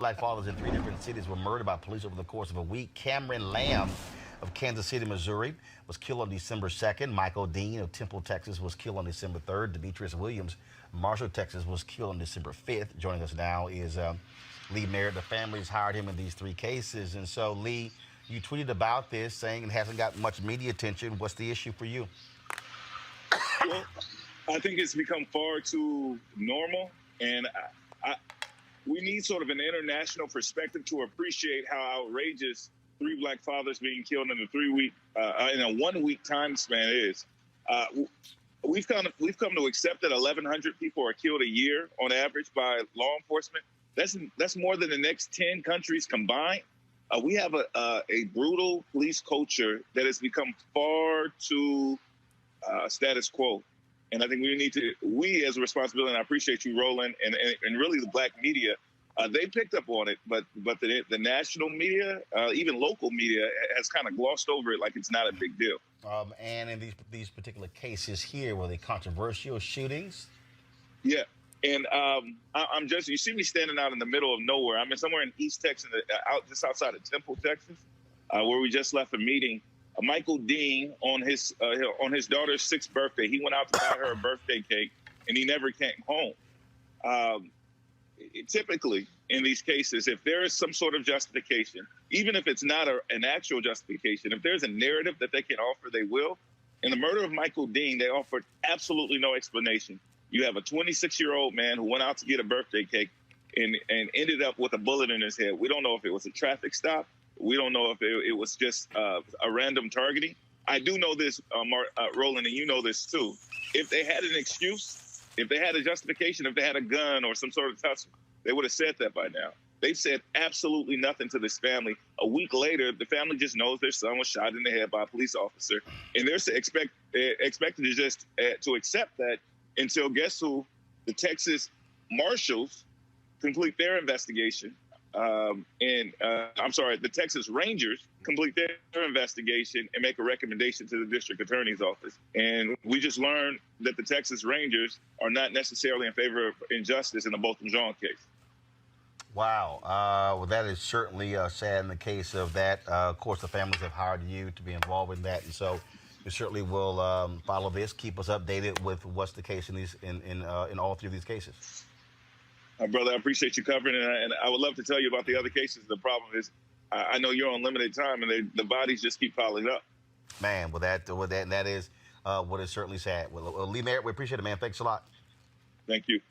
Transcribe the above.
Black fathers in three different cities were murdered by police over the course of a week. Cameron Lamb of Kansas City, Missouri, was killed on December 2nd. Michael Dean of Temple, Texas, was killed on December 3rd. Demetrius Williams, Marshall, Texas, was killed on December 5th. Joining us now is Lee Merritt. The families hired him in these three cases. And so, Lee, you tweeted about this saying it hasn't got much media attention. What's the issue for you? Well, I think it's become far too normal, and we need sort of an international perspective to appreciate how outrageous three black fathers being killed in a 1 week time span is. We've come to accept that 1,100 people are killed a year on average by law enforcement. That's more than the next 10 countries combined. We have a brutal police culture that has become far too status quo. And I think we as a responsibility, and I appreciate you, Roland, and really the black media, they picked up on it, but the national media, even local media, has kind of glossed over it like it's not a big deal. And in these particular cases here, were they controversial shootings? Yeah. And you see me standing out in the middle of nowhere. I'm somewhere in East Texas, just outside of Temple, Texas, where we just left a meeting. Michael Dean, on his daughter's 6th birthday, he went out to buy her a birthday cake, and he never came home. Typically, in these cases, if there is some sort of justification, even if it's not an actual justification, if there's a narrative that they can offer, they will. In the murder of Michael Dean, they offered absolutely no explanation. You have a 26-year-old man who went out to get a birthday cake and ended up with a bullet in his head. We don't know if it was a traffic stop. We don't know if it was just a random targeting. I do know this, Roland, and you know this too. If they had an excuse, if they had a justification, if they had a gun or some sort of tussle, they would have said that by now. They've said absolutely nothing to this family. A week later, the family just knows their son was shot in the head by a police officer, and they're expected to just to accept that until, guess who? The Texas Marshals complete their investigation. The Texas Rangers complete their investigation and make a recommendation to the district attorney's office. And we just learned that the Texas Rangers are not necessarily in favor of injustice in the Botham Jean case. Wow. Well, that is certainly sad in the case of that. Of course, the families have hired you to be involved in that. And so we certainly will follow this, keep us updated with what's the case in all three of these cases. Brother, I appreciate you covering it, and I would love to tell you about the other cases. The problem is, I know you're on limited time, and the bodies just keep piling up. Man, that is what is certainly sad. Well, Lee Merritt, we appreciate it, man. Thanks a lot. Thank you.